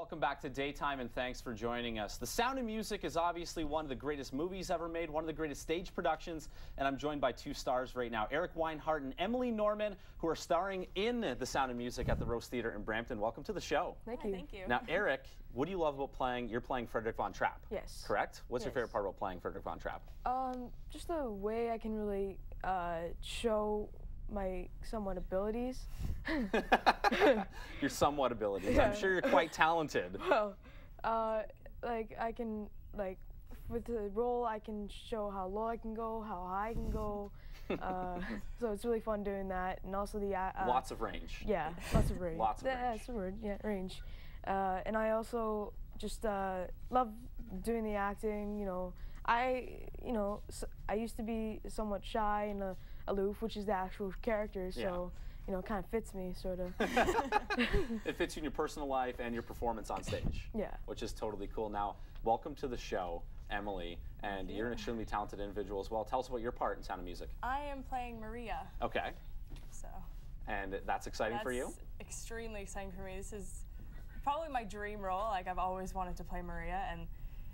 welcome back to Daytime, and thanks for joining us. The Sound of Music is obviously one of the greatest movies ever made, one of the greatest stage productions, and I'm joined by two stars right now, Eric Weinhart and Emily Norman, who are starring in The Sound of Music at the Rose Theatre in Brampton. Welcome to the show. Thank you. Thank you. Now, Eric, what do you love about playing? You're playing Frederick Von Trapp. Yes. Correct? What's your favorite part about playing Frederick Von Trapp? Just the way I can really show my somewhat abilities. Your somewhat abilities. Yeah. I'm sure you're quite talented. Well, like I can, like, with the role, I can show how low I can go, how high I can go. So it's really fun doing that, and also the lots of range. Yeah, lots of range. Lots of range. That's the word. Yeah, range. And I also just love doing the acting. You know, I used to be somewhat shy and aloof, which is the actual character. So. Yeah. You know, it kind of fits me, sort of. It fits you in your personal life and your performance on stage. Yeah. Which is totally cool. Now, welcome to the show, Emily, and you're an extremely talented individual as well. Tell us about your part in Sound of Music. I am playing Maria. Okay. So. And that's exciting for you? Extremely exciting for me. This is probably my dream role. Like, I've always wanted to play Maria, and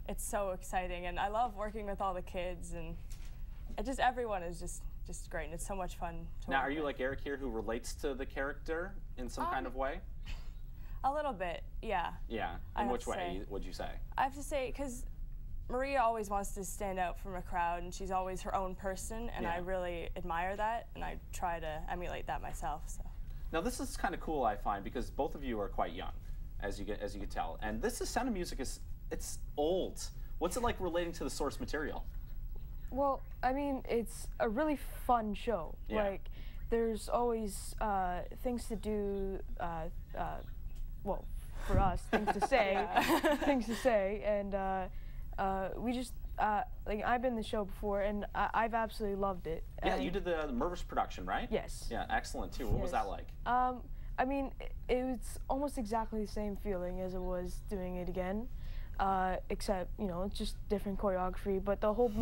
it's so exciting. And I love working with all the kids, and everyone is just great, and it's so much fun to Now, work are you with. like Eric here, who relates to the character in some kind of way? A little bit, yeah. Yeah. In which way would you say? I have to say, because Maria always wants to stand out from a crowd, and she's always her own person, and I really admire that, and I try to emulate that myself. So. Now, this is kind of cool, I find, because both of you are quite young, as you can tell, and this is Sound of Music it's old. What's it like relating to the source material? Well, I mean, it's a really fun show. Yeah. Like, there's always things to do, well, for us, things to say, things to say, and we just, like, I've been in the show before, and I've absolutely loved it. Yeah, you did the Mervis production, right? Yes. Yeah, excellent, too. What was that like? I mean, it was almost exactly the same feeling as it was doing it again. Except, you know, it's just different choreography, but the whole,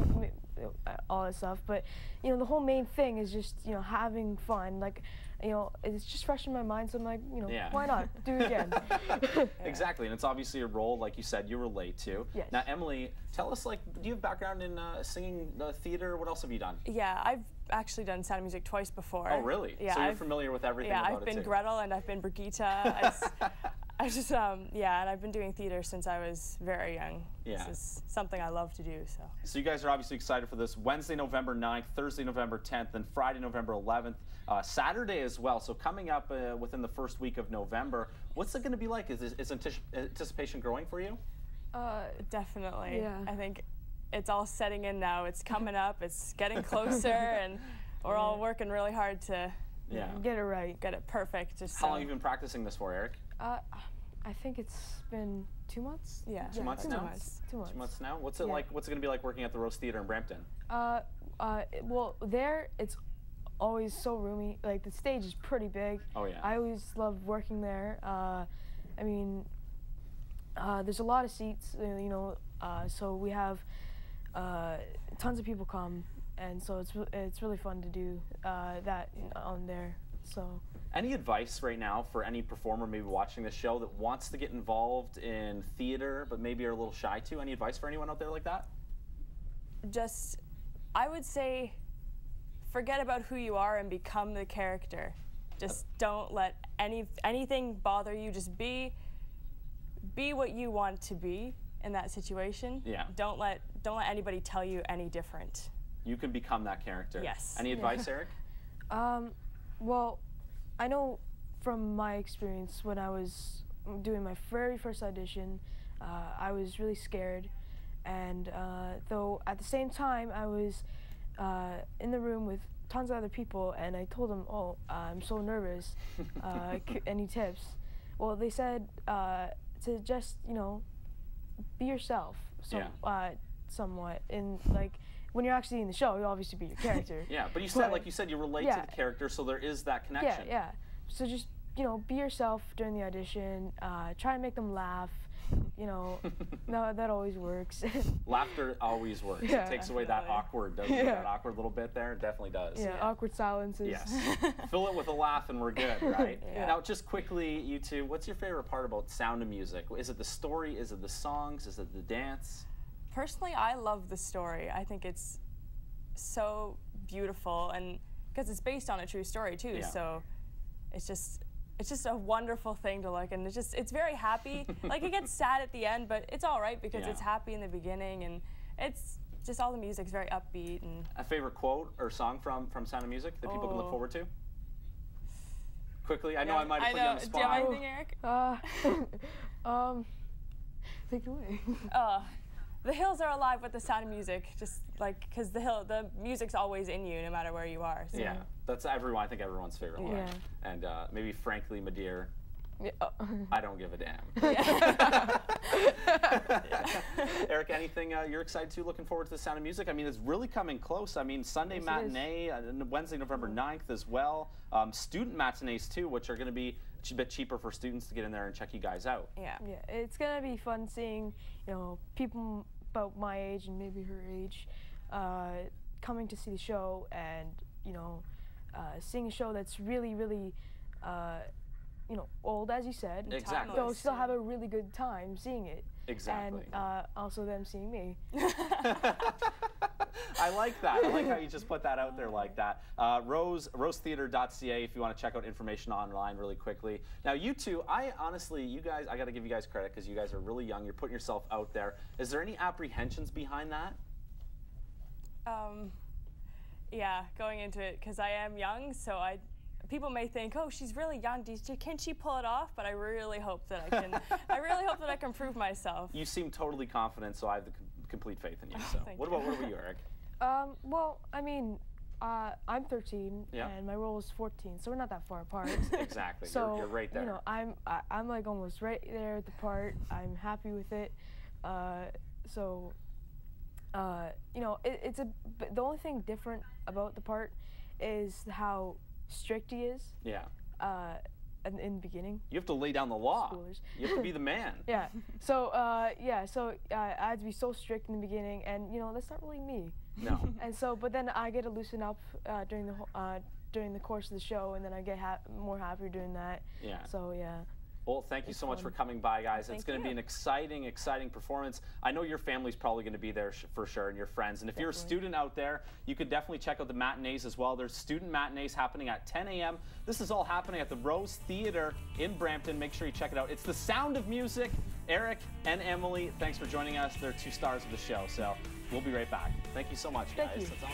all that stuff. But, you know, the whole main thing is just, you know, having fun. Like, you know, it's just fresh in my mind, so I'm like, you know, why not do it again? Exactly, and it's obviously a role, like you said, you relate to. Yes. Now, Emily, tell us, like, do you have background in singing, theater? What else have you done? Yeah, I've actually done Sound of Music twice before. Oh, really? Yeah, so you're familiar with everything about about it, too. Yeah, I've been too. Gretel, and I've been Brigitte. Yeah, and I've been doing theater since I was very young. Yeah. This is something I love to do, so. So you guys are obviously excited for this Wednesday, November 9th, Thursday, November 10th, and Friday, November 11th, Saturday as well. So coming up within the first week of November, what's it going to be like? Is anticipation growing for you? Definitely. Yeah. I think it's all setting in now. It's coming up. It's getting closer, and we're all working really hard to get it right. Get it perfect. How long have you been practicing this for, Eric? I think it's been 2 months. Yeah. 2 months now? 2 months. 2 months. 2 months now? What's it like? What's it going to be like working at the Rose Theatre in Brampton? Well, there it's always so roomy. Like, the stage is pretty big. Oh, yeah. I always love working there. I mean, there's a lot of seats, you know, so we have tons of people come, and so it's really fun to do that on there. So. Any advice right now for any performer maybe watching this show that wants to get involved in theater but maybe are a little shy too? Any advice for anyone out there like that? I would say, forget about who you are and become the character. Just don't let anything bother you. Just be what you want to be in that situation. Yeah. Don't let anybody tell you any different. You can become that character. Yes. Any advice, Eric? Well, I know from my experience when I was doing my very first audition, I was really scared, and though at the same time I was in the room with tons of other people, and I told them, oh, I'm so nervous, any tips? Well, they said to just, you know, be yourself, somewhat, and like, when you're actually in the show, you'll obviously be your character. Yeah, but you said, like you said, you relate to the character, so there is that connection. Yeah. So just, you know, be yourself during the audition. Try to make them laugh. you know, no, that always works. Laughter always works. Yeah. It takes away that Definitely. awkward, doesn't it? Yeah. That awkward little bit there. It definitely does. Yeah, awkward silences. Yes. Fill it with a laugh and we're good, right? Yeah. Now, just quickly, you two, what's your favorite part about Sound of Music? Is it the story? Is it the songs? Is it the dance? Personally, I love the story. I think it's so beautiful, and because it's based on a true story too. Yeah. So it's just a wonderful thing to look, and it's very happy. Like, it gets sad at the end, but it's all right because Yeah. it's happy in the beginning, and it's just all the music's very upbeat. And A favorite quote or song from Sound of Music that people can look Oh. forward to? Quickly, I know Yeah, I might have put you on the Do you have spot. anything, Eric? Take it away. The hills are alive with the sound of music, just like, because the music's always in you, no matter where you are. So. Yeah, that's everyone. I think everyone's favorite line. Yeah. And maybe, frankly, my dear, Yeah. I don't give a damn. Eric, anything you're excited to? Looking forward to the Sound of Music? I mean, it's really coming close. I mean, Sunday Yes, it matinee, and Wednesday, November 9th as well. Student matinees too, which are going to be a bit cheaper for students to get in there and check you guys out. Yeah. Yeah, it's gonna be fun seeing, you know, people about my age and maybe her age, coming to see the show, and you know, seeing a show that's really, really, you know, old, as you said. Exactly. They'll still have a really good time seeing it. Exactly. And also them seeing me. I like that. I like how you just put that out there like that. Rosetheater.ca if you want to check out information online really quickly. Now, you two, honestly, you guys, I got to give you guys credit because you guys are really young. You're putting yourself out there. Is there any apprehensions behind that? Yeah, going into it, because I am young, so people may think, oh, she's really young. Can she pull it off? But I really hope that I can. I really hope that I can prove myself. You seem totally confident, so I have the complete faith in you. So, Thank what you. about you, Eric? Well, I mean, I'm 13 Yeah. and my role is 14, so we're not that far apart. Exactly. So you're right there. you know, I'm like almost right there at the part. I'm happy with it. You know, but the only thing different about the part is how strict he is. Yeah. In the beginning. You have to lay down the law. Schoolers. You have to be the man. Yeah. So I had to be so strict in the beginning, and you know, that's not really me. No. And so, but then I get to loosen up during the course of the show, and then I get more happier doing that. Yeah. So yeah. Well, thank you so much for fun. coming by, guys. It's Thank going to be you. an exciting, exciting performance. I know your family's probably going to be there for sure, and your friends. And if you're a Definitely. student out there, you could definitely check out the matinees as well. There's student matinees happening at 10 a.m. This is all happening at the Rose Theater in Brampton. Make sure you check it out. It's the Sound of Music. Eric and Emily, thanks for joining us. They're two stars of the show, so we'll be right back. Thank you so much, guys. Thank you. That's all.